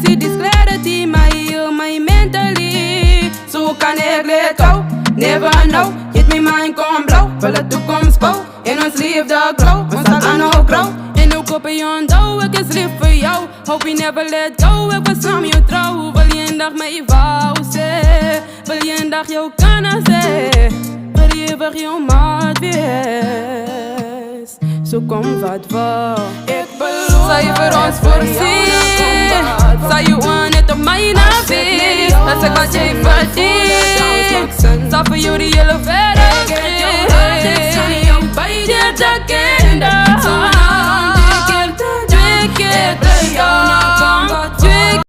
see this clarity, my heel, my mentally. Zo kan ik let go, never know. Hit me mind kom blow, voor de toekomst bouw. In ons liefde glow, ons staat aan ook grow. En ook op je ondo, ik is lief voor jou. Hope you never let go, ik was aan je trouw. Wil je een dag met je wou zijn? Wil je een dag jou kunnen zijn? Wil je weer jouw maat wees? Zo kom wat wel. Ik beloof, zal je voor ons voorzien? Zal je